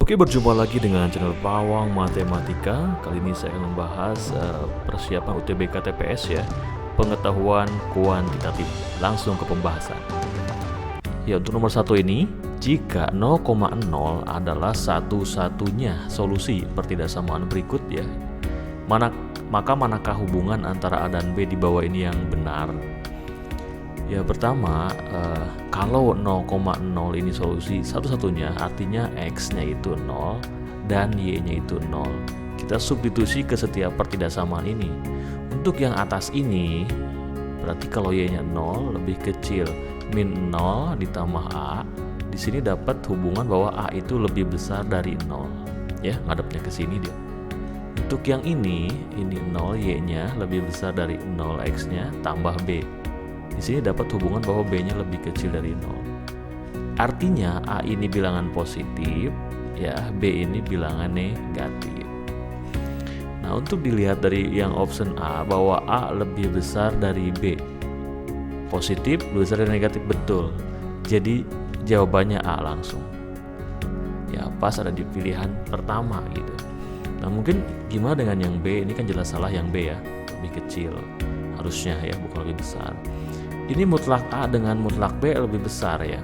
Oke, berjumpa lagi dengan channel Pawang Matematika. Kali ini saya akan membahas persiapan UTBK TPS ya, pengetahuan kuantitatif. Langsung ke pembahasan. Ya, untuk nomor 1 ini, jika 0,0 adalah satu-satunya solusi pertidaksamaan berikut ya, maka manakah hubungan antara A dan B di bawah ini yang benar? Ya, pertama, kalau 0,0 ini solusi satu-satunya, artinya X-nya itu 0 dan Y-nya itu 0. Kita substitusi ke setiap pertidaksamaan ini. Untuk yang atas ini, berarti kalau Y-nya 0 lebih kecil min 0 ditambah A, di sini dapat hubungan bahwa A itu lebih besar dari 0. Ya, ngadepnya ke sini dia. Untuk yang ini 0, Y-nya lebih besar dari 0, X-nya tambah B. Di sini dapat hubungan bahwa B-nya lebih kecil dari 0. Artinya A ini bilangan positif, ya, B ini bilangan negatif. Nah, untuk dilihat dari yang option A bahwa A lebih besar dari B. Positif lebih besar dari negatif, betul. Jadi jawabannya A langsung. Ya, pas ada di pilihan pertama gitu. Nah, mungkin gimana dengan yang B? Ini kan jelas salah yang B ya, lebih kecil. Harusnya ya, bukan lebih besar. Ini mutlak A dengan mutlak B lebih besar ya.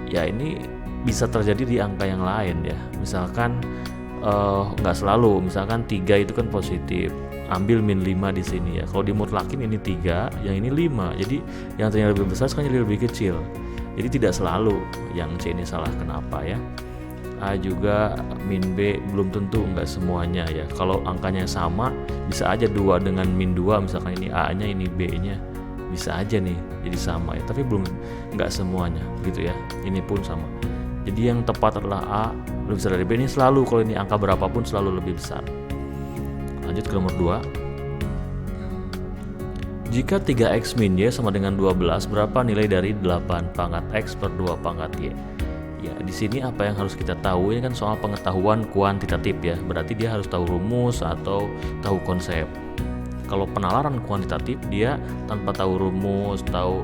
Ya, ini bisa terjadi di angka yang lain ya. Misalkan nggak selalu, misalkan 3 itu kan positif. Ambil min 5 di sini ya. Kalau dimutlakin ini 3, yang ini 5. Jadi yang ternyata lebih besar sekarang jadi lebih kecil. Jadi tidak selalu yang C ini salah. Kenapa ya? A juga min B belum tentu, nggak semuanya ya. Kalau angkanya sama, bisa aja 2 dengan min 2, misalkan ini A-nya ini B-nya. Bisa aja nih jadi sama ya, tapi nggak semuanya gitu ya. Ini pun sama. Jadi yang tepat adalah A lebih besar dari B. Ini selalu, kalau ini angka berapapun selalu lebih besar. Lanjut ke nomor 2. Jika 3x min Y sama dengan 12, berapa nilai dari 8 pangkat X per 2 pangkat Y? Ya, di sini apa yang harus kita tahu, ini kan soal pengetahuan kuantitatif ya. Berarti dia harus tahu rumus atau tahu konsep. Kalau penalaran kuantitatif, dia tanpa tahu rumus, tahu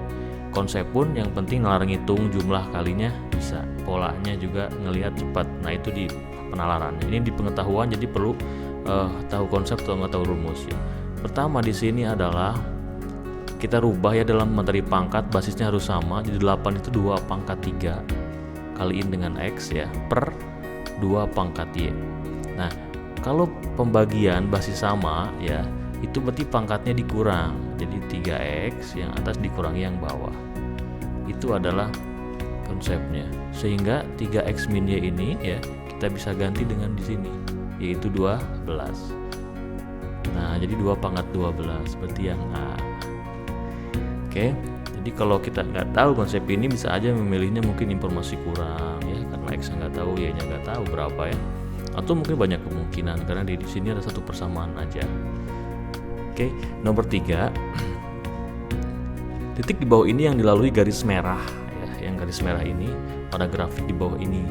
konsep pun, yang penting nalar ngitung jumlah kalinya bisa. Polanya juga ngelihat cepat. Nah, itu di penalaran. Ini di pengetahuan, jadi perlu tahu konsep atau nggak tahu rumus ya. Pertama di sini adalah kita rubah ya dalam materi pangkat, basisnya harus sama. Jadi 8 itu 2 pangkat 3 kaliin dengan X ya, per 2 pangkat Y. Nah, kalau pembagian basis sama ya, itu berarti pangkatnya dikurang. Jadi 3x yang atas dikurangi yang bawah. Itu adalah konsepnya. Sehingga 3x min Y ini ya kita bisa ganti dengan di sini, yaitu 12. Nah, jadi 2 pangkat 12 berarti yang A. Oke. Jadi kalau kita nggak tahu konsep ini, bisa aja memilihnya mungkin informasi kurang ya, karena X nggak tahu, Y-nya nggak tahu berapa ya. Atau mungkin banyak kemungkinan karena di sini ada satu persamaan aja. Oke, nomor 3. Titik di bawah ini yang dilalui garis merah ya, yang garis merah ini pada grafik di bawah ini.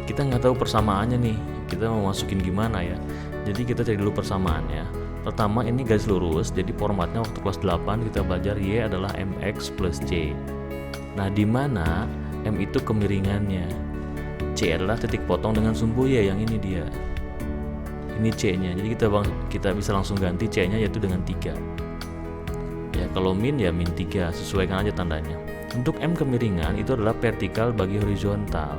Kita nggak tahu persamaannya nih, kita mau masukin gimana ya. Jadi kita cari dulu persamaannya. Pertama, ini garis lurus, jadi formatnya waktu kelas 8 kita belajar Y adalah MX plus C. Nah, di mana M itu kemiringannya, C adalah titik potong dengan sumbu Y, yang ini dia. Ini C-nya, jadi kita bisa langsung ganti C-nya yaitu dengan 3. Ya, kalau min ya min 3, sesuaikan aja tandanya. Untuk M kemiringan itu adalah vertikal bagi horizontal.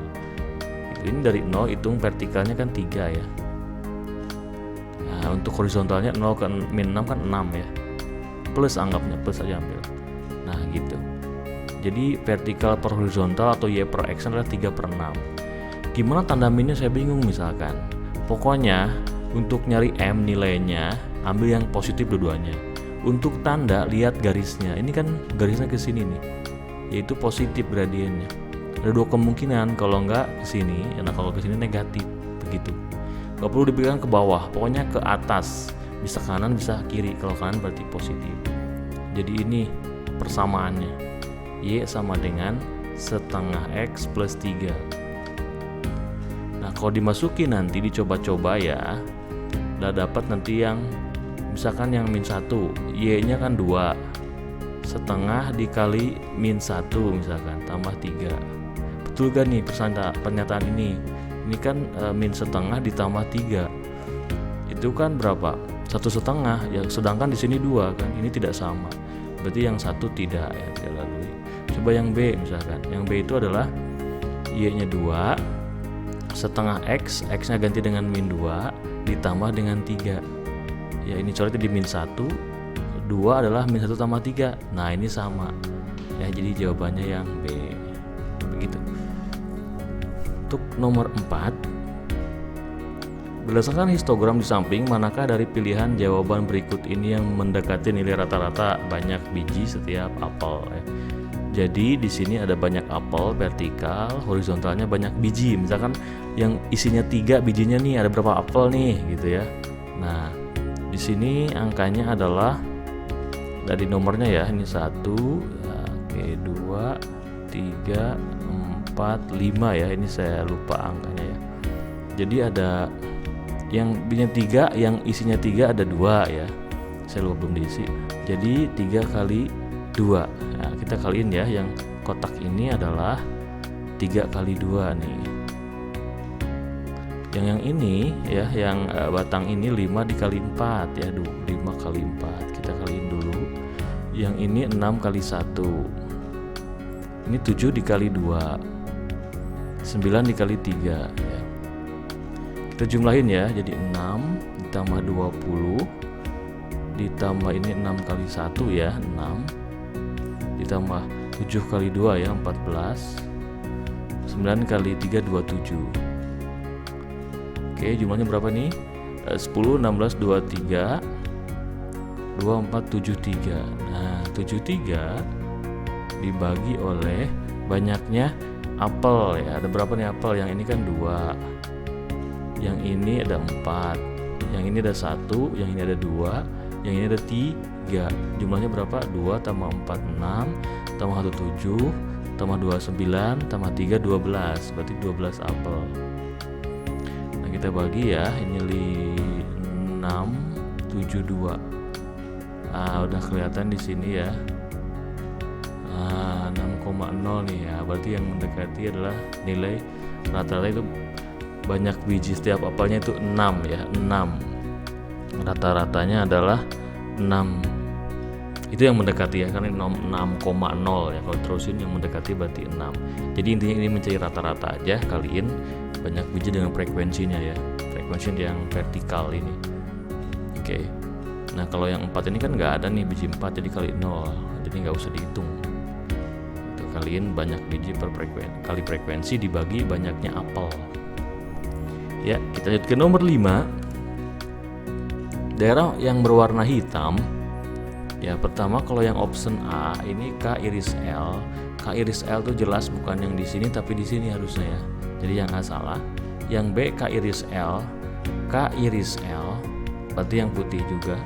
Ini dari 0 hitung vertikalnya kan 3 ya. Nah, untuk horizontalnya 0 ke min 6 kan 6 ya. Plus, anggapnya plus aja ambil. Nah, gitu. Jadi vertikal per horizontal atau Y per X adalah 3 per 6. Gimana tanda minnya saya bingung misalkan. Pokoknya untuk nyari M nilainya, ambil yang positif dua-duanya. Untuk tanda, lihat garisnya. Ini kan garisnya ke sini nih, yaitu positif gradiennya. Ada 2 kemungkinan, kalau nggak ke sini, nah kalau ke sini negatif, begitu. Nggak perlu dipegang ke bawah, pokoknya ke atas. Bisa kanan, bisa kiri. Kalau kanan berarti positif. Jadi ini persamaannya. Y sama dengan setengah X plus 3. Nah, kalau dimasukin nanti dicoba-coba ya, udah dapat nanti yang misalkan yang min 1, Y-nya kan 2, setengah dikali min 1 misalkan, tambah 3. Betul gak nih pernyataan ini? Ini kan min setengah ditambah 3. Itu kan berapa? 1,5 ya, sedangkan di sini 2 kan. Ini tidak sama. Berarti yang satu tidak ya, tidak lalui. Coba yang B misalkan. Yang B itu adalah Y-nya 2 setengah X, X-nya ganti dengan min 2 ditambah dengan 3. Ya ini coretnya di min 1, 2 adalah min 1 tambah 3. Nah ini sama. Ya jadi jawabannya yang B. Begitu. Untuk nomor 4, berdasarkan histogram di samping, manakah dari pilihan jawaban berikut ini yang mendekati nilai rata-rata banyak biji setiap apel ya. Jadi di sini ada banyak apel vertikal, horizontalnya banyak biji. Misalkan yang isinya 3 bijinya nih, ada berapa apel nih gitu ya. Nah, di sini angkanya adalah dari nomornya ya, ini 1, oke, 2, 3, 4, 5 ya. Ini saya lupa angkanya ya. Jadi ada yang bijinya 3, yang isinya 3 ada 2 ya. Saya lupa belum diisi. Jadi 3 kali 2. Nah, kita kaliin ya, yang kotak ini adalah 3 kali 2 nih. Yang ini ya, yang batang ini 5 dikali 4 ya, 5 kali 4. Kita kaliin dulu. Yang ini 6 kali 1. Ini 7 dikali 2. 9 dikali 3 ya. Kita jumlahin ya, jadi 6 ditambah 20 ditambah ini 6 kali 1 ya, 6 ditambah 7 kali 2 ya, 14. 9 kali 3 27. Oke, jumlahnya berapa nih? 10, 16, 23 24, 73. Nah, 73 dibagi oleh banyaknya apel ya. Ada berapa nih apel? Yang ini kan 2, yang ini ada 4, yang ini ada 1, yang ini ada 2, yang ini ada 3. Jumlahnya berapa? 2 tambah 4 6, tambah 1 7, tambah 2 9, tambah 3 12. Berarti 12 apel. Nah, kita bagi ya, ini 6 7 2. Ah, udah kelihatan di sini ya. 6,0 nih ya. Berarti yang mendekati adalah nilai rata-rata itu banyak biji setiap apelnya itu 6 ya, 6. Rata-ratanya adalah 6. Itu yang mendekati ya, karena 6,0 ya. Kalau terusin yang mendekati berarti 6. Jadi intinya ini mencari rata-rata aja, kaliin banyak biji dengan frekuensinya ya. Frekuensi yang vertikal ini. Oke. Nah, kalau yang 4 ini kan nggak ada nih biji 4, jadi kali 0. Jadi nggak usah dihitung. Itu kaliin banyak biji per kali frekuensi dibagi banyaknya apel. Ya, kita lanjut ke nomor 5. Daerah yang berwarna hitam. Ya, pertama kalau yang option A ini K iris L. K iris L tuh jelas bukan yang di sini tapi di sini harusnya ya. Jadi yang A salah. Yang B K iris L. K iris L berarti yang putih juga.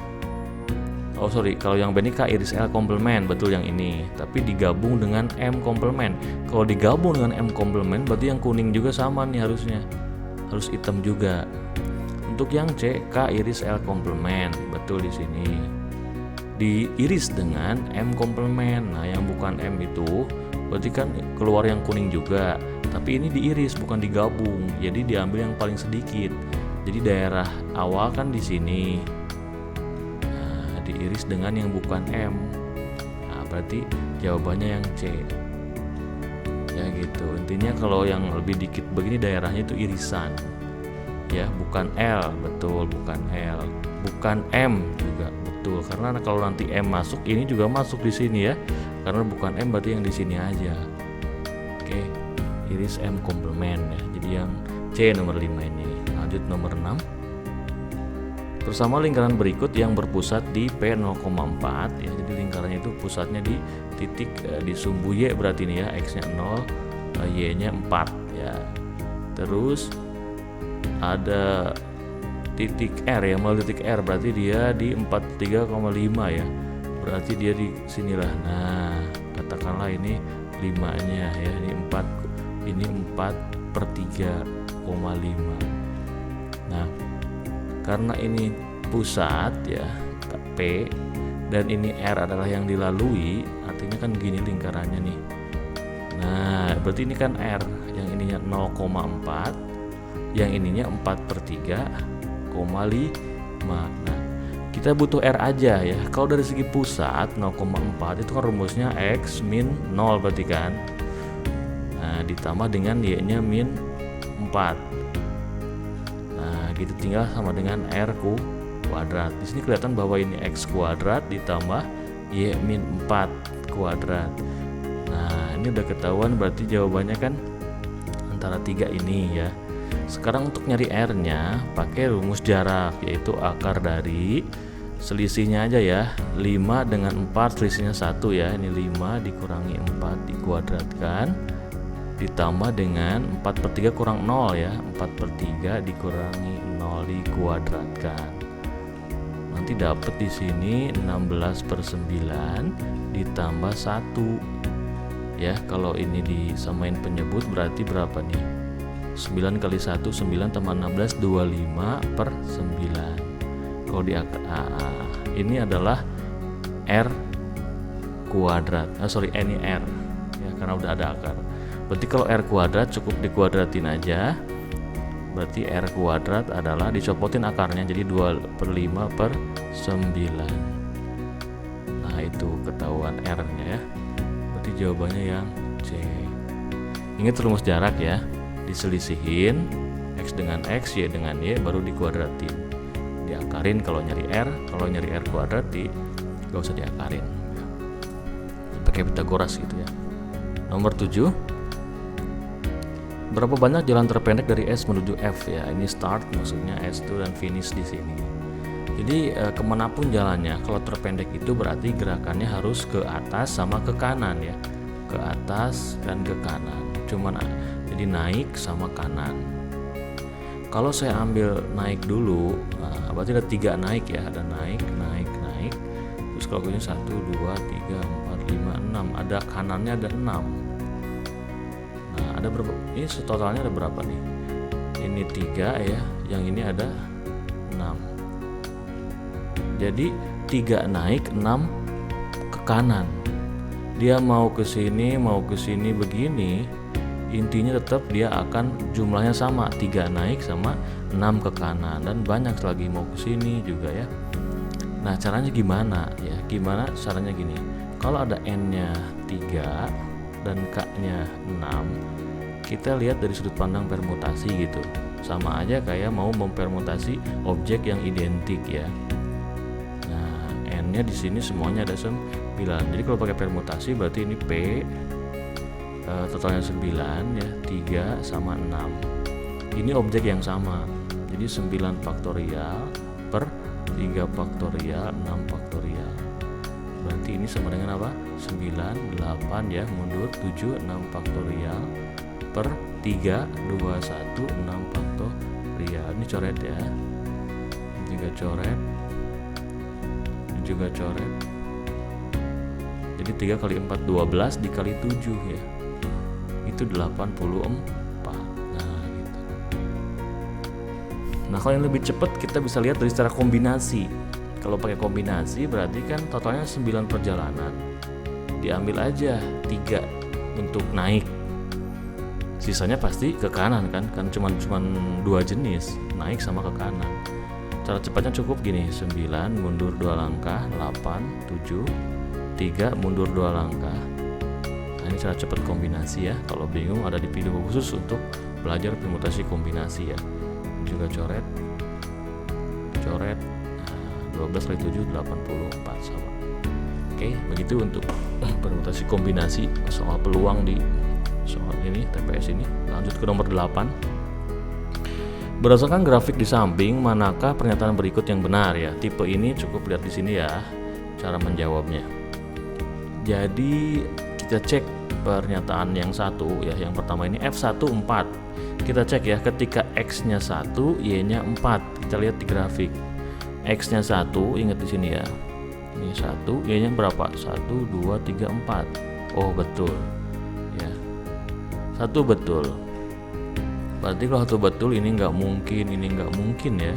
Oh sorry, kalau yang B ini K iris L komplement, betul yang ini. Tapi digabung dengan M komplement. Kalau digabung dengan M komplement berarti yang kuning juga sama nih harusnya. Harus hitam juga. Untuk yang C K iris L komplement, betul di sini. Diiris dengan M komplement. Nah, yang bukan M itu berarti kan keluar yang kuning juga. Tapi ini diiris bukan digabung. Jadi diambil yang paling sedikit. Jadi daerah awal kan di sini. Nah, diiris dengan yang bukan M. Nah, berarti jawabannya yang C. Ya gitu. Intinya kalau yang lebih dikit begini daerahnya itu irisan. Ya, bukan L, betul, bukan L. Bukan M juga, betul. Karena kalau nanti M masuk, ini juga masuk di sini ya. Karena bukan M berarti yang di sini aja. Oke. Iris M komplement ya. Jadi yang C nomor 5 ini. Lanjut nomor 6. Bersama lingkaran berikut yang berpusat di P0,4 ya. Jadi lingkarannya itu pusatnya di titik di sumbu Y berarti ini ya, X-nya 0, Y-nya 4 ya. Terus ada titik R ya, melalui titik R berarti dia di 43,5 ya. Berarti dia di sinilah. Nah, katakanlah ini 5-nya ya, ini 4 per 3,5. Nah, karena ini pusat ya, P, dan ini R adalah yang dilalui, artinya kan gini lingkarannya nih. Nah, berarti ini kan R, yang ininya 0,4, yang ininya 4/3, 5. Nah, kita butuh R aja ya. Kalau dari segi pusat 0,4 itu kan rumusnya X min 0 berarti kan. Nah, ditambah dengan Y-nya min 4. Nah, gitu tinggal sama dengan R kuadrat. Di sini kelihatan bahwa ini X kuadrat ditambah Y min 4 kuadrat. Nah, ini udah ketahuan berarti jawabannya kan antara 3 ini ya. Sekarang untuk nyari R-nya pakai rumus jarak, yaitu akar dari selisihnya aja ya. 5 dengan 4 selisihnya 1 ya. Ini 5 dikurangi 4 dikuadratkan ditambah dengan 4/3 kurang 0 ya. 4/3 dikurangi 0 dikuadratkan. Nanti dapat di sini 16/9 ditambah 1. Ya, kalau ini disamain penyebut berarti berapa nih? 9 kali 1 9 tambah 16 25/9. Kalau di ini adalah R kuadrat. Ini R ya, karena udah ada akar. Berarti kalau R kuadrat cukup dikuadratin aja. Berarti R kuadrat adalah dicopotin akarnya jadi 2/5/9. Nah, itu ketahuan R-nya ya. Berarti jawabannya yang C. Ingat rumus jarak ya. Diselisihin X dengan X, Y dengan Y, baru dikuadratin, diakarin kalau nyari R. Kalau nyari R kuadrat gak usah diakarin, pakai Pitagoras gitu ya. Nomor 7, berapa banyak jalan terpendek dari S menuju F ya. Ini start maksudnya S2 dan finish di sini. Jadi kemanapun jalannya, kalau terpendek itu berarti gerakannya harus ke atas sama ke kanan ya, ke atas dan ke kanan. Cuman jadi naik sama kanan. Kalau saya ambil naik dulu, berarti ada 3 naik ya. Ada naik. Terus kalau ini 1, 2, 3, 4, 5, 6. Ada kanannya ada 6. Nah, ada berapa? Ini totalnya ada berapa nih? Ini 3 ya. Yang ini ada 6. Jadi 3 naik, 6 ke kanan. Dia mau ke sini begini. Intinya tetap dia akan jumlahnya sama, 3 naik sama 6 ke kanan, dan banyak lagi mau ke sini juga ya. Nah, caranya gimana ya? Gimana caranya gini. Kalau ada N-nya 3 dan K-nya 6, kita lihat dari sudut pandang permutasi gitu. Sama aja kayak mau mempermutasi objek yang identik ya. Nah, N-nya di sini semuanya ada 9. Jadi kalau pakai permutasi berarti ini P totalnya 9 ya, 3 sama 6. Ini objek yang sama. Jadi 9 faktorial per 3 faktorial 6 faktorial. Berarti ini sama dengan apa? 9, 8 ya, mundur 7, 6 faktorial per 3, 2, 1, 6 faktorial. Ini coret ya. Ini juga coret. Ini juga coret. Jadi 3 kali 4 12 dikali 7 ya. Itu 84. Nah, gitu. Nah, kalau yang lebih cepat kita bisa lihat dari secara kombinasi. Kalau pakai kombinasi berarti kan totalnya 9 perjalanan. Diambil aja 3 untuk naik. Sisanya pasti ke kanan kan cuman 2 jenis, naik sama ke kanan. Cara cepatnya cukup gini, 9 mundur 2 langkah, 8, 7, 3 mundur 2 langkah. Ini cara cepat kombinasi ya. Kalau bingung ada di video khusus untuk belajar permutasi kombinasi ya. Juga coret. Nah, 12 kali 7 84 sama. Oke, begitu untuk permutasi kombinasi soal peluang di soal ini TPS ini. Lanjut ke nomor 8. Berdasarkan grafik di samping, manakah pernyataan berikut yang benar ya? Tipe ini cukup lihat di sini ya cara menjawabnya. Jadi kita cek pernyataan yang satu ya. Yang pertama ini F1 4. Kita cek ya, ketika X-nya 1, Y-nya 4. Kita lihat di grafik. X-nya 1, ingat di sini ya. Ini 1, Y-nya berapa? 1, 2, 3, 4. Oh, betul. Ya. 1 betul. Berarti kalau 1 betul, ini nggak mungkin ya.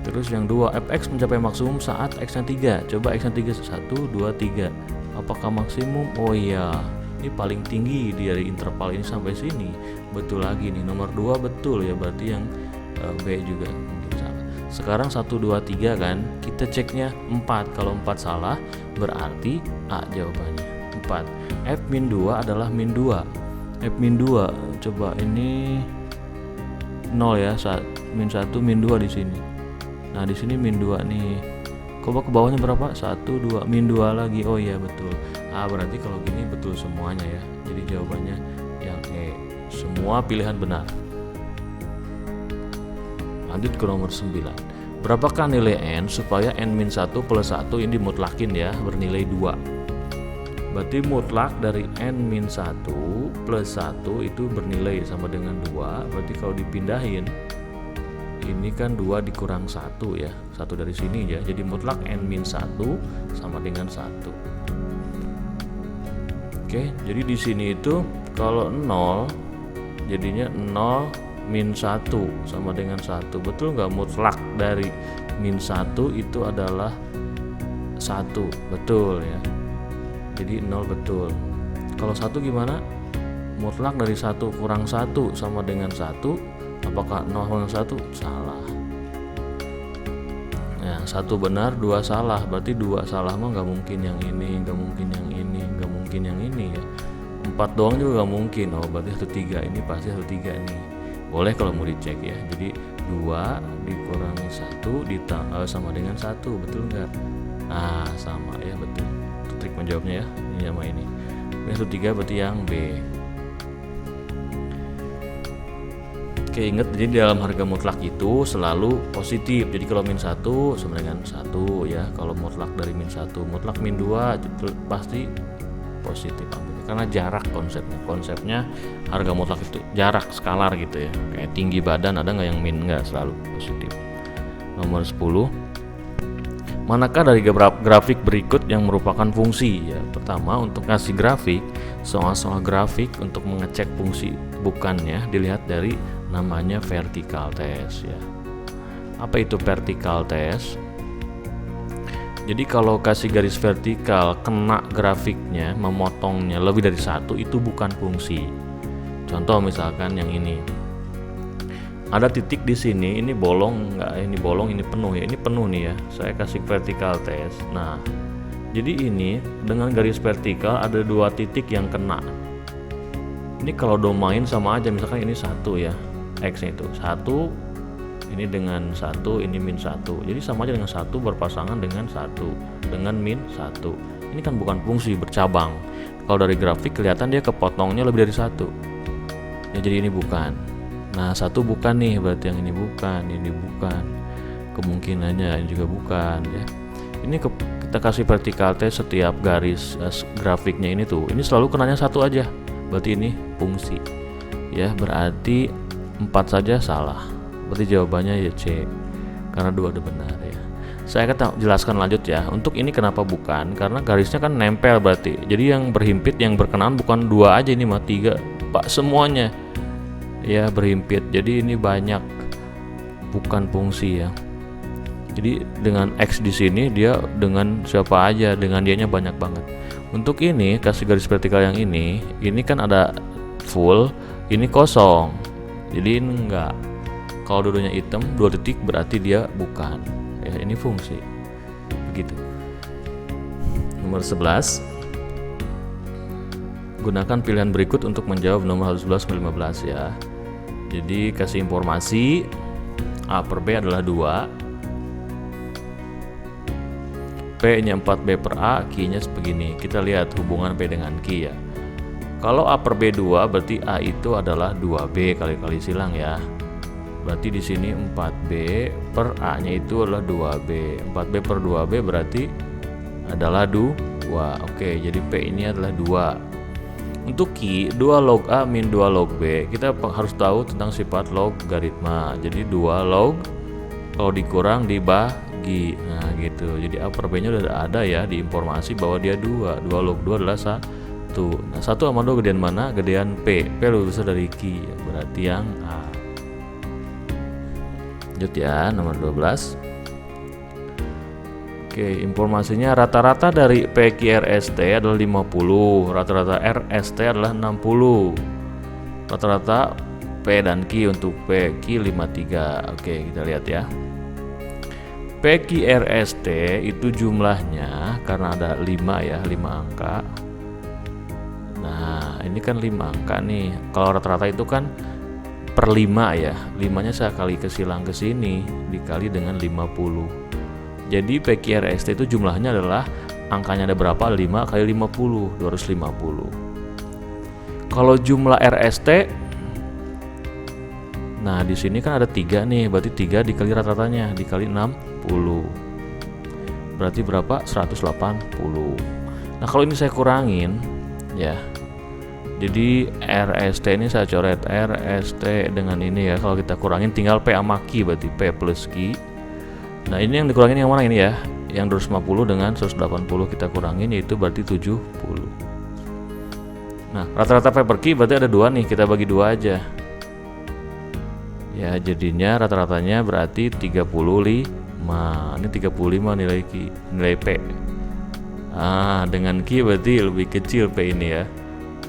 Terus yang 2, fx mencapai maksimum saat X-nya 3. Coba X-nya 3, 1, 2, 3. Apakah maksimum? Oh iya, ini paling tinggi dari interval ini sampai sini. Betul lagi nih, nomor 2 betul ya, berarti yang B juga mungkin salah. Sekarang 1, 2, 3 kan, kita ceknya 4. Kalau 4 salah berarti A jawabannya 4. F-2 adalah -2. F-2 coba ini 0 ya, -1 -2 di sini. Nah di sini -2 nih. Coba ke bawahnya berapa? 1, 2, -2 lagi. Oh iya betul. Berarti kalau gini betul semuanya ya. Jadi jawabannya yang E. Semua pilihan benar. Lanjut ke nomor 9. Berapakah nilai N supaya N-1 plus 1 ini dimutlakin ya, bernilai 2. Berarti mutlak dari N-1 plus 1 itu bernilai sama dengan 2. Berarti kalau dipindahin, ini kan 2 dikurang 1 ya, 1 dari sini ya, jadi mutlak N-1 sama dengan 1. Oke, jadi di sini itu kalau 0 jadinya 0 -1 sama dengan 1. Betul nggak? Mutlak dari -1 itu adalah 1. Betul ya, jadi 0 betul. Kalau 1 gimana? Mutlak dari 1 kurang 1 sama dengan 1. Apakah 0 kurang 1? Salah. Nah, 1 benar, 2 salah. Berarti 2 salah mah nggak mungkin yang ini, nggak mungkin yang ini, nggak mungkin yang ini ya. 4 doang juga nggak mungkin. Oh berarti 1/3 ini pasti 1/3 nih. Boleh kalau mau dicek ya. Jadi 2 dikurangi 1 sama dengan 1. Betul nggak? Nah sama ya, betul. Itu trik menjawabnya ya. Ini sama ini. Ini 1/3 berarti yang B. Oke, ingat, jadi dalam harga mutlak itu selalu positif. Jadi kalau -1 sama dengan 1 ya. Kalau mutlak dari -1, mutlak -2 itu pasti positif ambilnya. Karena jarak konsepnya. Konsepnya harga mutlak itu jarak, skalar gitu ya. Kayak tinggi badan ada nggak yang min, nggak, selalu positif. Nomor 10. Manakah dari grafik berikut yang merupakan fungsi ya? Pertama, untuk ngasih grafik, soal-soal grafik untuk mengecek fungsi bukannya dilihat dari namanya vertical test ya. Apa itu vertical test? Jadi kalau kasih garis vertikal kena grafiknya, memotongnya lebih dari 1 itu bukan fungsi. Contoh misalkan yang ini. Ada titik di sini, ini bolong nggak? Ini bolong, ini penuh ya. Ini penuh nih ya. Saya kasih vertical test. Nah, jadi ini dengan garis vertikal ada 2 titik yang kena. Ini kalau domain sama aja, misalkan ini 1 ya. X itu 1, ini dengan 1, ini -1. Jadi sama aja dengan 1 berpasangan dengan 1 dengan -1. Ini kan bukan fungsi, bercabang. Kalau dari grafik kelihatan dia kepotongnya lebih dari 1 ya, jadi ini bukan. Nah 1 bukan nih, berarti yang ini bukan. Kemungkinannya ini juga bukan ya. Ini kita kasih vertical test, setiap garis grafiknya ini tuh, ini selalu kenanya 1 aja. Berarti ini fungsi ya, berarti 4 saja salah. Berarti jawabannya ya C, karena 2 ada benar ya. Saya akan jelaskan lanjut ya. Untuk ini kenapa bukan? Karena garisnya kan nempel berarti. Jadi yang berhimpit, yang berkenaan bukan 2 aja, ini mah 3 Pak, semuanya ya berhimpit. Jadi ini banyak, bukan fungsi ya. Jadi dengan X di sini dia dengan siapa aja, dengan dianya banyak banget. Untuk ini kasih garis vertikal yang ini kan ada full, ini kosong. Jadi ini enggak. Kalau dua-duanya hitam 2 titik berarti dia bukan. Ya, ini fungsi. Begitu. Nomor 11. Gunakan pilihan berikut untuk menjawab nomor 11 ke 15 ya. Jadi kasih informasi A per B adalah 2. P-nya 4B per A, Q-nya begini. Kita lihat hubungan P dengan Q ya. Kalau A per B 2 berarti A itu adalah 2B kali-kali silang ya. Berarti di sini 4B per A-nya itu adalah 2B. 4B per 2B berarti adalah 2. Oke, jadi P ini adalah 2. Untuk Q, 2 log A min 2 log B. Kita harus tahu tentang sifat logaritma. Jadi 2 log kalau dikurang dibagi. Nah, gitu. Jadi A per B-nya udah ada ya di informasi bahwa dia 2. 2 log 2 adalah 1. Nah, 1 sama 2 gedean mana? Gedean P. P lebih besar dari Q. Berarti yang A. Lanjut ya, nomor 12. Oke, informasinya rata-rata dari PQRST adalah 50, rata-rata RST adalah 60, rata-rata P dan Q untuk PQ 53. Oke, kita lihat ya. PQRST itu jumlahnya karena ada 5 ya, 5 angka. Nah, ini kan 5 angka nih. Kalau rata-rata itu kan per 5 ya. 5-nya saya kali kesilang ke sini dikali dengan 50. Jadi PQRST itu jumlahnya adalah angkanya ada berapa? 5 kali 50, 250. Kalau jumlah RST, nah di sini kan ada 3 nih, berarti 3 dikali rata-ratanya dikali 60. Berarti berapa? 180. Nah, kalau ini saya kurangin ya. Jadi RST ini saya coret RST dengan ini ya. Kalau kita kurangin tinggal P sama Q, berarti P plus Q. Nah, ini yang dikurangin yang mana ini ya? Yang 250 dengan 180 kita kurangin, yaitu berarti 70. Nah, rata-rata P per Q berarti ada 2 nih, kita bagi 2 aja. Ya, jadinya rata-ratanya berarti 35. Ini 35 nilai Q, nilai P. Dengan Q berarti lebih kecil P ini ya.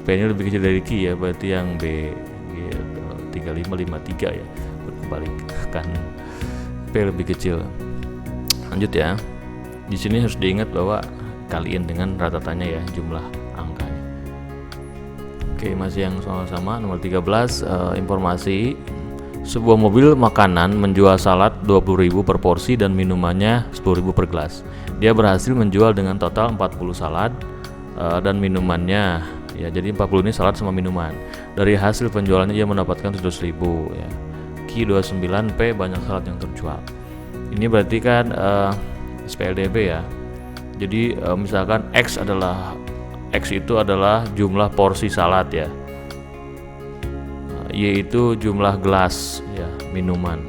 P ini lebih kecil dari Q ya, berarti yang B gitu. 3553 ya. Berbalik kan P lebih kecil. Lanjut ya. Di sini harus diingat bahwa kaliin dengan rata-ratanya ya, jumlah angkanya. Oke, masih yang sama-sama nomor 13, informasi. Sebuah mobil makanan menjual salad 20.000 per porsi dan minumannya 10.000 per gelas. Dia berhasil menjual dengan total 40 salad dan minumannya ya. Jadi 40 ini salad sama minuman. Dari hasil penjualannya ia mendapatkan 100.000 ya. Q29 P banyak salad yang terjual. Ini berarti kan SPLDB ya. Jadi misalkan X itu adalah jumlah porsi salad ya. Y itu jumlah gelas ya, minuman.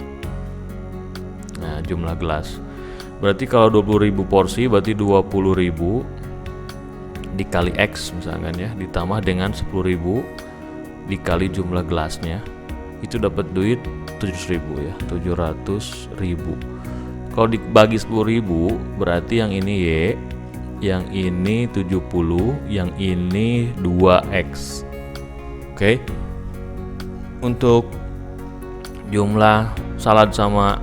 Nah, jumlah gelas. Berarti kalau 20.000 porsi berarti 20.000 dikali X misalkan ya, ditambah dengan 10.000 dikali jumlah gelasnya. Itu dapat duit 700.000 ya, 700.000. Kalau dibagi 10.000 berarti yang ini Y, yang ini 70, yang ini 2X. Oke. Untuk jumlah salad sama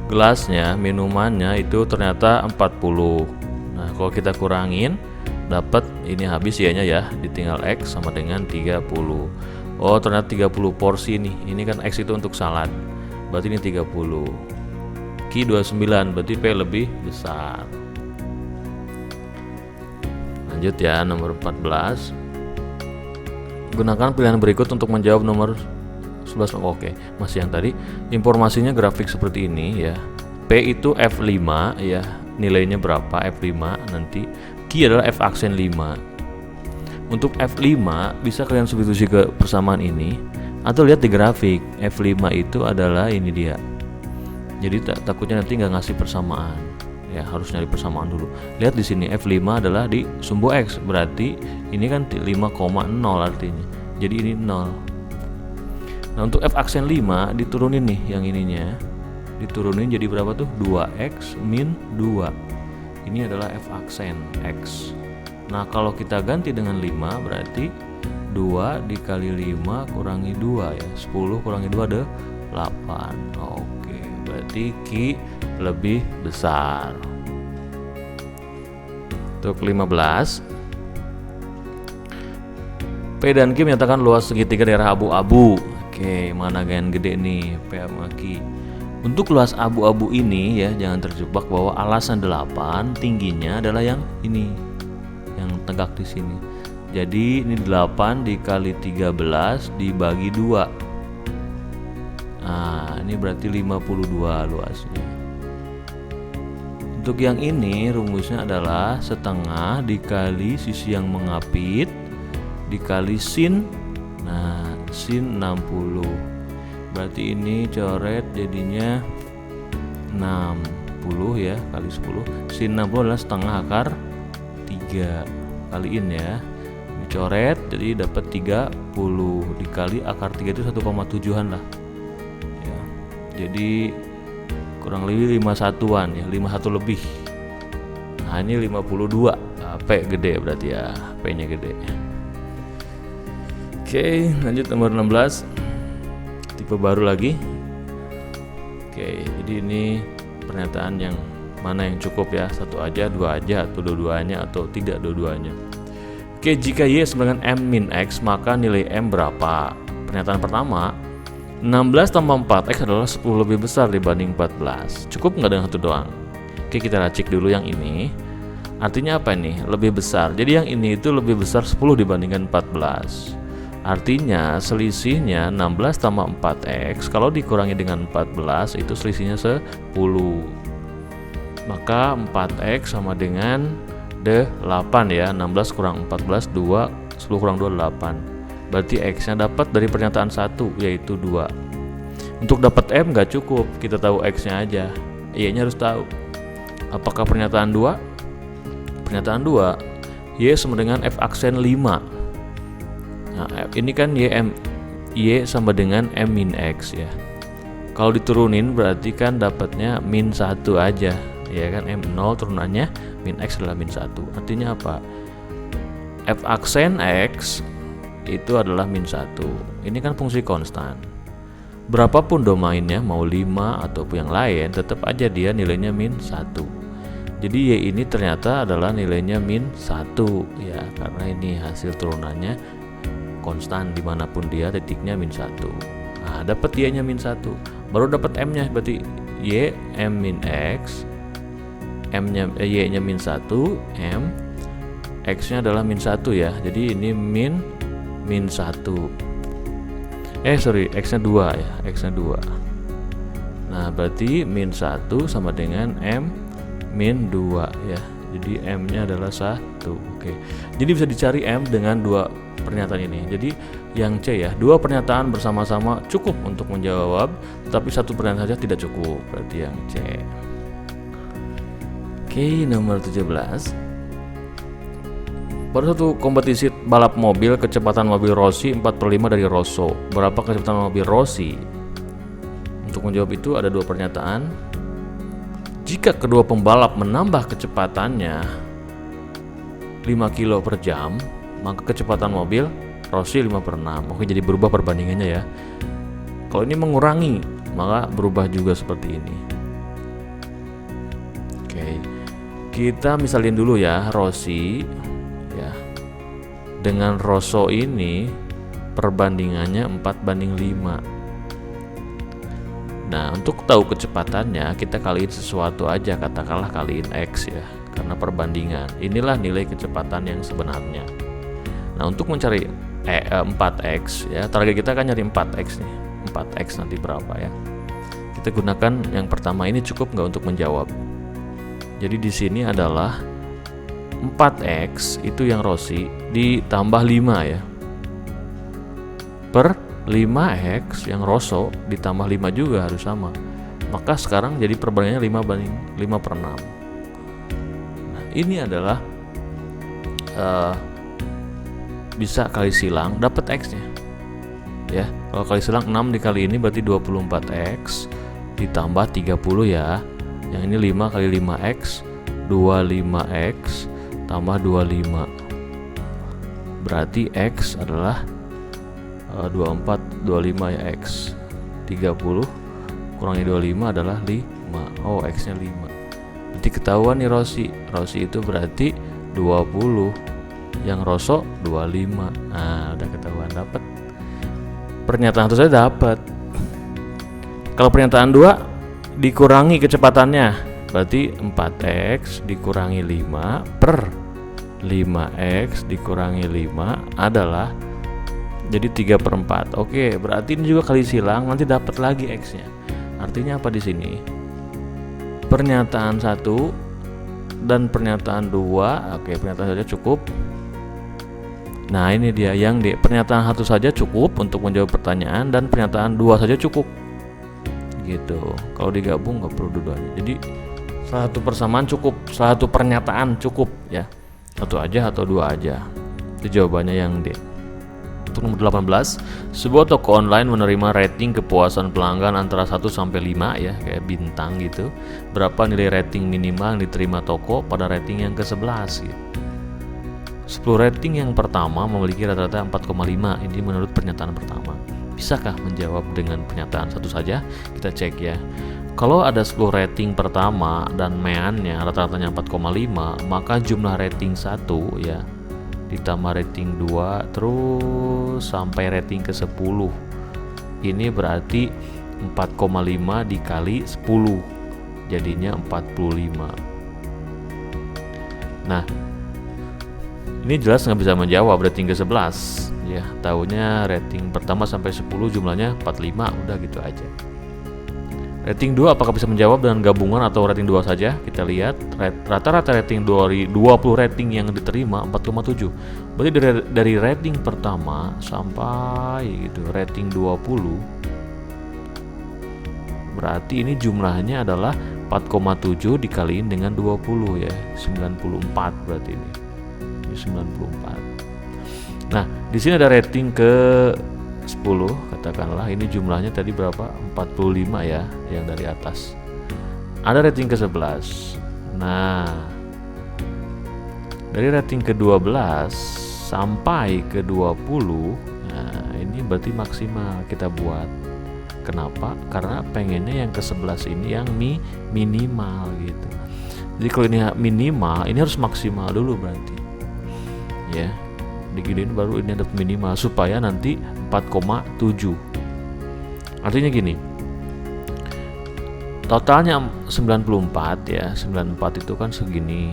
gelasnya, minumannya itu ternyata 40. Nah, kalau kita kurangin dapat ini habis Y-nya ya, ditinggal X sama dengan 30. Oh, ternyata 30 porsi nih. Ini kan X itu untuk salad. Berarti ini 30. Q29 berarti P lebih besar. Lanjut ya, nomor 14. Gunakan pilihan berikut untuk menjawab nomor 11. Oke, masih yang tadi. Informasinya grafik seperti ini ya. P itu F5 ya. Nilainya berapa F5 nanti. Q adalah F aksen 5. Untuk F5 bisa kalian substitusi ke persamaan ini atau lihat di grafik. F5 itu adalah ini dia. Jadi takutnya nanti nggak ngasih persamaan. Ya, harus nyari persamaan dulu. Lihat di sini F5 adalah di sumbu X, berarti ini kan 5,0 artinya. Jadi ini 0. Nah, untuk F aksen 5 diturunin nih yang ininya. Diturunin jadi berapa tuh? 2X min 2. Ini adalah F aksen X. Nah, kalau kita ganti dengan 5 berarti 2 dikali 5 kurangi 2 ya. 10 kurangi 2 ada 8. Oke, berarti Q lebih besar. Untuk 15, P dan Q menyatakan luas segitiga daerah abu-abu. Oke, mana yang gede nih, P sama Q. Untuk luas abu-abu ini ya, jangan terjebak bahwa alasan 8 tingginya adalah yang ini, yang tegak di sini. Jadi ini 8 dikali 13 dibagi 2. Nah, ini berarti 52 luasnya. Untuk yang ini rumusnya adalah setengah dikali sisi yang mengapit dikali sin. Nah, sin 60. Berarti ini coret jadinya 60 ya, kali 10. Sin 60 adalah setengah akar 3. Kaliin ya. Dicoret jadi dapat 30 dikali akar 3 itu 1,7an lah. Ya. Jadi kurang lebih 5 satuan ya, 51 lebih Nah ini 52, P gede berarti ya, P nya gede. Oke, lanjut nomor 16, tipe baru lagi. Oke, jadi ini pernyataan yang mana yang cukup ya, satu aja, dua aja, atau dua-duanya, atau tidak dua-duanya. Oke, jika Y sama dengan M min X, maka nilai M berapa? Pernyataan pertama, 16 tambah 4X adalah 10 lebih besar dibanding 14. Cukup nggak dengan satu doang? Oke, kita racik dulu yang ini. Artinya apa nih? Lebih besar. Jadi yang ini itu lebih besar 10 dibandingkan 14. Artinya selisihnya 16 tambah 4X kalau dikurangi dengan 14 itu selisihnya 10. Maka 4X sama dengan 8 ya. 16 kurang 14 2, 10 kurang 2 8. Berarti X-nya dapat dari pernyataan 1 yaitu 2. Untuk dapat M nggak cukup, kita tahu X-nya aja. Y-nya harus tahu. Apakah pernyataan 2? Pernyataan 2, Y sama dengan F aksen 5. Nah, ini kan Y sama dengan M min X ya. Kalau diturunin berarti kan dapatnya min 1 aja. Ya kan, M0 turunannya min X adalah min 1. Artinya apa? F aksen X itu adalah min 1. Ini kan fungsi konstan. Berapapun domainnya, mau 5 ataupun yang lain, tetap aja dia nilainya min 1. Jadi Y ini ternyata adalah nilainya min 1 ya, karena ini hasil turunannya konstan dimanapun dia, titiknya min 1. Nah, dapat Y nya min 1. Baru dapat M nya, berarti Y M min X, Y nya min 1, M, X nya adalah min 1 ya. Jadi ini min 1. X nya 2 ya, X nya 2. Nah berarti min 1 sama dengan M min 2 ya. Jadi M nya adalah 1. Oke. Jadi bisa dicari M dengan dua pernyataan ini. Jadi yang C ya, dua pernyataan bersama-sama cukup untuk menjawab, tapi satu pernyataan saja tidak cukup. Berarti yang C. Oke, nomor 17. Pada suatu kompetisi balap mobil, kecepatan mobil Rossi 4/5 dari Rosso. Berapa kecepatan mobil Rossi? Untuk menjawab itu ada dua pernyataan. Jika kedua pembalap menambah kecepatannya 5 km per jam, maka kecepatan mobil Rossi 5/6. Oke, jadi berubah perbandingannya ya. Kalau ini mengurangi, maka berubah juga seperti ini. Oke, kita misalin dulu ya Rossi ya. Dengan Rosso ini perbandingannya 4/5. Nah, untuk tahu kecepatannya kita kaliin sesuatu aja, katakanlah kaliin X ya, karena perbandingan. Inilah nilai kecepatan yang sebenarnya. Nah, untuk mencari 4X ya, target kita kan nyari 4X nih. 4X nanti berapa ya? Kita gunakan yang pertama ini, cukup nggak untuk menjawab. Jadi di sini adalah 4X itu yang Rossi ditambah 5 ya, per 5X yang Rosso ditambah 5 juga harus sama. Maka sekarang jadi perbandingannya 5/6. Nah, ini adalah bisa kali silang dapat X-nya. Ya, kalau kali silang 6 dikali ini berarti 24X ditambah 30 ya. Yang ini 5 kali 5X, 25X tambah 25. Berarti X adalah 24, 25 ya X. 30 kurangi 25 adalah 5. Oh, X nya 5. Berarti ketahuan nih Rossi. Rossi itu berarti 20. Yang Rosso 25. Nah, udah ketahuan, dapat. Pernyataan itu saya dapat. Kalau pernyataan 2 dikurangi kecepatannya, berarti 4X dikurangi 5 per 5X dikurangi 5 adalah jadi 3/4. Oke, berarti ini juga kali silang, nanti dapat lagi X-nya. Artinya apa di sini? Pernyataan 1 dan pernyataan 2. Oke, pernyataan saja cukup. Nah, ini dia yang D. Pernyataan 1 saja cukup untuk menjawab pertanyaan, dan pernyataan 2 saja cukup. Gitu. Kalau digabung nggak perlu dua-duanya. Jadi satu persamaan cukup, satu pernyataan cukup ya. Satu aja atau 2 aja. Itu jawabannya yang D. Untuk Untuk nomor 18, sebuah toko online menerima rating kepuasan pelanggan antara 1 sampai 5 ya, kayak bintang gitu. Berapa nilai rating minimal yang diterima toko pada rating yang ke-11 gitu. 10 rating yang pertama memiliki rata-rata 4,5. Ini menurut pernyataan pertama. Bisakah menjawab dengan pernyataan satu saja? Kita cek ya. Kalau ada 10 rating pertama dan meannya rata-ratanya 4,5, maka jumlah rating 1 ya ditambah rating 2 terus sampai rating ke 10. Ini berarti 4,5 dikali 10 jadinya 45. Nah, ini jelas nggak bisa menjawab rating ke 11 ya, taunya rating pertama sampai 10 jumlahnya 45, udah gitu aja. Rating 2 apakah bisa menjawab dengan gabungan atau rating 2 saja? Kita lihat rata-rata rating 20 rating yang diterima 4,7. Berarti dari rating pertama sampai gitu rating 20, berarti ini jumlahnya adalah 4,7 dikaliin dengan 20 ya, 94 berarti ini 94. Nah, di sini ada rating ke 10, katakanlah ini jumlahnya tadi berapa? 45 ya, yang dari atas. Ada rating ke 11. Nah, dari rating ke 12 sampai ke 20, nah ini berarti maksimal kita buat. Kenapa? Karena pengennya yang ke 11 ini yang minimal gitu. Jadi kalau ini minimal, ini harus maksimal dulu berarti. Ya. Digidein baru ini ada minimal supaya nanti 4,7. Artinya gini, totalnya 94 ya, 94 itu kan segini.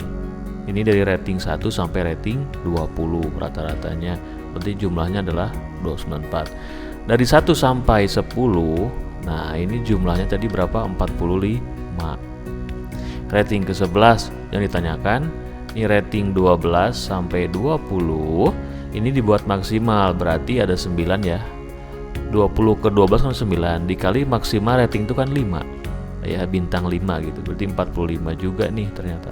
Ini dari rating 1 sampai rating 20 rata-ratanya, berarti jumlahnya adalah 294. Dari 1 sampai 10, nah ini jumlahnya tadi berapa? 45. Rating ke 11 yang ditanyakan, ini rating 12 sampai 20, ini dibuat maksimal, berarti ada 9 ya. 20 ke 12 kan 9, dikali maksimal rating itu kan 5 ya, bintang 5 gitu, berarti 45 juga nih ternyata.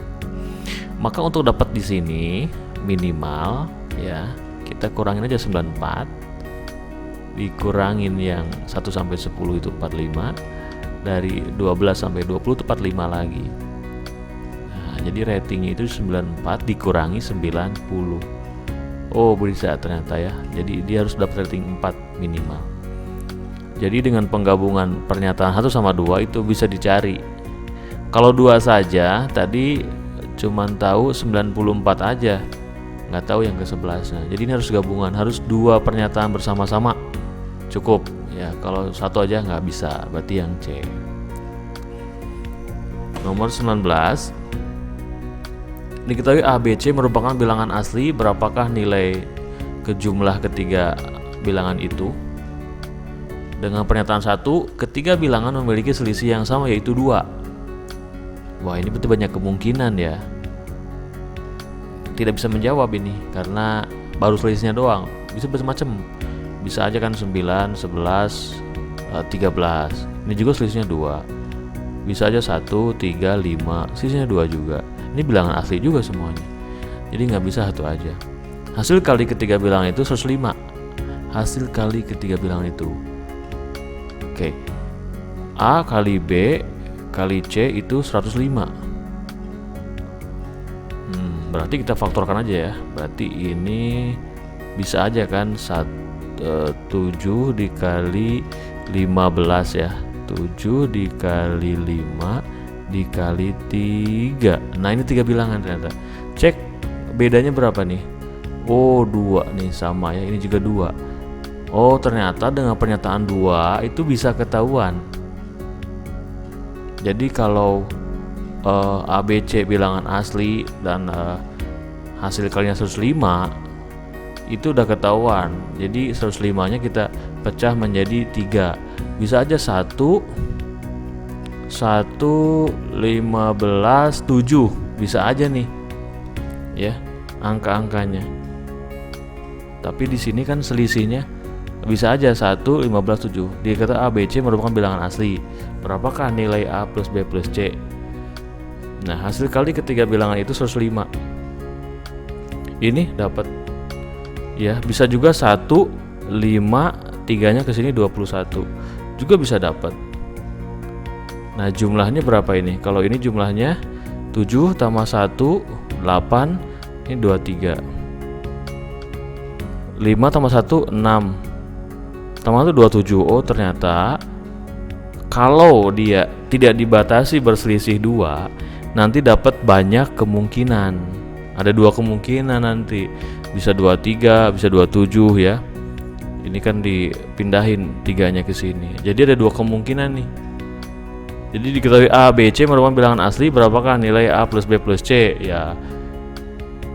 Maka untuk dapat di sini minimal ya, kita kurangin aja 94, dikurangin yang 1 sampai 10 itu 45, dari 12 sampai 20 itu 45 lagi. Nah, jadi ratingnya itu 94 dikurangi 90. Oh, bisa ternyata ya. Jadi dia harus dapat rating 4 minimal. Jadi dengan penggabungan pernyataan 1 sama 2 itu bisa dicari. Kalau 2 saja tadi cuman tahu 94 aja, nggak tahu yang ke 11-nya. Jadi ini harus gabungan, harus 2 pernyataan bersama-sama cukup ya. Kalau 1 aja nggak bisa, berarti yang C. Nomor 19, diketahui ABC merupakan bilangan asli. Berapakah nilai kejumlah ketiga bilangan itu? Dengan pernyataan 1, ketiga bilangan memiliki selisih yang sama yaitu 2. Wah, ini betul banyak kemungkinan ya. Tidak bisa menjawab ini karena baru selisihnya doang. Bisa macam-macam. Bisa aja kan 9, 11, 13. Ini juga selisihnya 2. Bisa aja 1, 3, 5. Selisihnya 2 juga. Ini bilangan asli juga semuanya. Jadi nggak bisa 1 aja. Hasil kali ketiga bilangan itu 105. Hasil kali ketiga bilangan itu. Oke. A kali B kali C itu 105. Berarti kita faktorkan aja ya. Berarti ini bisa aja kan 7 dikali 15 ya. 7 dikali 5 dikali 3. Nah, ini 3 bilangan ternyata. Cek bedanya berapa nih? Oh, 2 nih sama ya. Ini juga 2. Oh, ternyata dengan pernyataan 2 itu bisa ketahuan. Jadi kalau ABC bilangan asli dan hasil kalinya 105 itu udah ketahuan. Jadi 105-nya kita pecah menjadi 3. Bisa aja 1, 15, 7. Bisa aja nih. Ya, angka-angkanya. Tapi di sini kan selisihnya bisa aja 1, 15, 7. Dia kata ABC merupakan bilangan asli. Berapakah nilai A plus B plus C? Nah, hasil kali ketiga bilangan itu 105. Ini dapat ya, bisa juga 1, 5, 3-nya ke sini 21. Juga bisa dapat. Nah, jumlahnya berapa ini? Kalau ini jumlahnya 7 tambah 1, 8, ini 23. 5 tambah 1, 6. Tambah 1, 27. Oh, ternyata kalau dia tidak dibatasi berselisih 2, nanti dapat banyak kemungkinan. Ada 2 kemungkinan nanti. Bisa 23, bisa 27 ya. Ini kan dipindahin 3-nya ke sini. Jadi ada 2 kemungkinan nih. Jadi diketahui A, B, C merupakan bilangan asli, berapakah nilai A plus B plus C? Ya,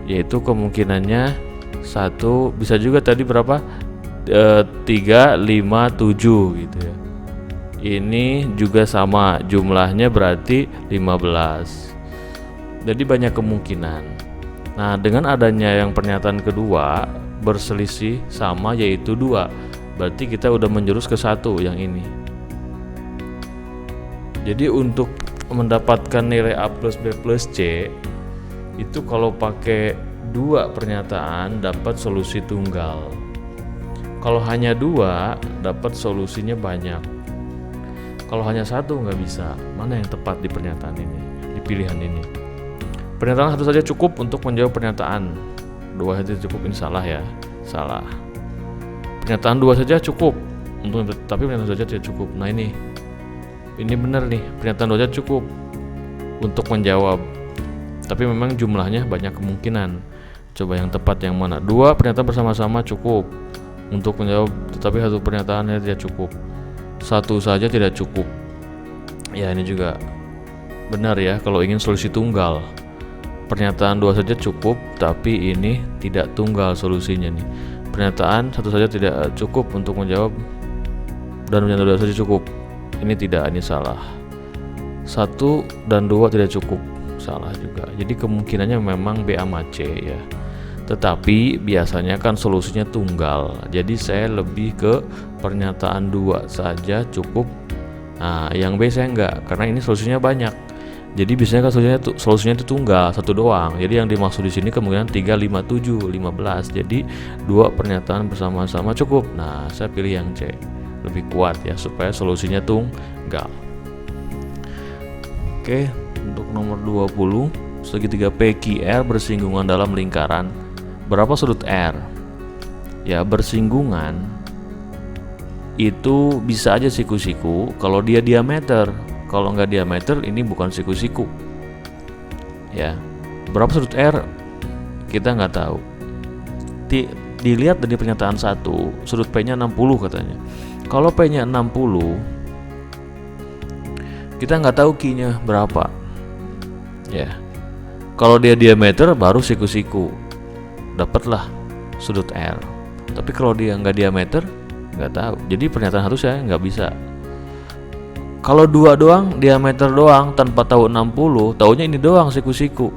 yaitu kemungkinannya 1, bisa juga tadi berapa? 3, 5, 7 gitu ya. Ini juga sama, jumlahnya berarti 15. Jadi banyak kemungkinan. Nah, dengan adanya yang pernyataan kedua berselisih sama yaitu 2, berarti kita udah menjurus ke 1 yang ini. Jadi untuk mendapatkan nilai A plus B plus C itu kalau pakai 2 pernyataan dapat solusi tunggal. Kalau hanya 2 dapat solusinya banyak. Kalau hanya 1 nggak bisa. Mana yang tepat di pernyataan ini, di pilihan ini? Pernyataan 1 saja cukup untuk menjawab pernyataan 2 saja cukup. Ini salah ya, salah. Pernyataan 2 saja cukup tapi pernyataan 2 saja tidak cukup. Nah, ini benar nih, pernyataan 2 saja cukup untuk menjawab, tapi memang jumlahnya banyak kemungkinan. Coba yang tepat yang mana? 2 pernyataan bersama-sama cukup untuk menjawab, tetapi 1 pernyataannya tidak cukup. 1 saja tidak cukup. Ya, ini juga benar ya kalau ingin solusi tunggal. Pernyataan 2 saja cukup, tapi ini tidak tunggal solusinya nih. Pernyataan 1 saja tidak cukup untuk menjawab dan pernyataan 2 saja cukup. Ini tidak, ini salah. 1 dan 2 tidak cukup, salah juga. Jadi kemungkinannya memang B sama C ya. Tetapi biasanya kan solusinya tunggal. Jadi saya lebih ke pernyataan 2 saja cukup. Nah, yang B saya enggak, karena ini solusinya banyak. Jadi biasanya kan solusinya itu tunggal, 1 doang. Jadi yang dimaksud di sini kemungkinan 3, 5, 7, 15. Jadi 2 pernyataan bersama-sama cukup. Nah, saya pilih yang C. Lebih kuat ya supaya solusinya tunggal. Oke, untuk nomor 20, segitiga PQR bersinggungan dalam lingkaran. Berapa sudut R? Ya, bersinggungan itu bisa aja siku-siku kalau dia diameter. Kalau nggak diameter, ini bukan siku-siku. Ya, berapa sudut R? Kita nggak tahu. Dilihat dari pernyataan 1, sudut P-nya 60 katanya. Kalau P-nya 60, kita nggak tahu Q-nya berapa. Ya, kalau dia diameter baru siku-siku, dapatlah sudut R. Tapi kalau dia nggak diameter, nggak tahu. Jadi pernyataan harus saya nggak bisa. Kalau 2 doang, diameter doang, tanpa tahu 60, taunya ini doang siku-siku,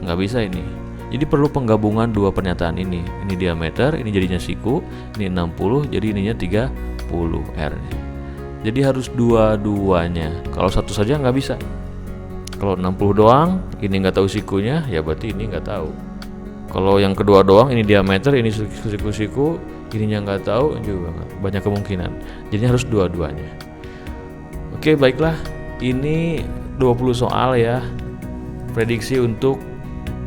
nggak bisa ini. Jadi perlu penggabungan 2 pernyataan ini. Ini diameter, ini jadinya siku, ini 60, jadi ininya 30 R nya. Jadi harus dua-duanya. Kalau 1 saja nggak bisa. Kalau 60 doang, ini nggak tahu sikunya, ya berarti ini nggak tahu. Kalau yang kedua doang, ini diameter, ini siku-siku, ininya nggak tahu, juga banyak kemungkinan. Jadi harus dua-duanya. Oke, baiklah. Ini 20 soal ya. Prediksi untuk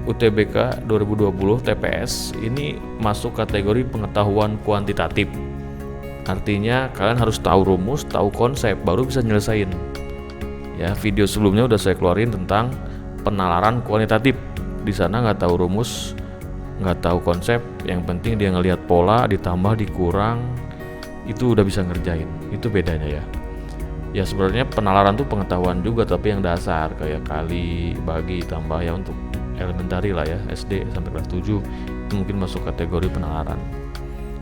UTBK 2020 TPS ini masuk kategori pengetahuan kuantitatif. Artinya kalian harus tahu rumus, tahu konsep, baru bisa nyelesain. Ya, video sebelumnya udah saya keluarin tentang penalaran kuantitatif. Di sana nggak tahu rumus, nggak tahu konsep, yang penting dia ngelihat pola, ditambah, dikurang, itu udah bisa ngerjain. Itu bedanya ya. Ya sebenarnya penalaran tuh pengetahuan juga, tapi yang dasar kayak kali, bagi, tambah ya untuk elementari lah ya, SD sampai kelas 7 itu mungkin masuk kategori penalaran.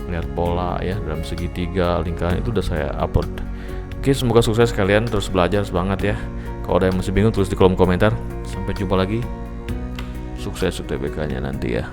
Lihat pola ya dalam segitiga, lingkaran, itu udah saya upload. Oke, semoga sukses kalian, terus belajar semangat ya. Kalau ada yang masih bingung tulis di kolom komentar. Sampai jumpa lagi. Sukses UTBK-nya nanti ya.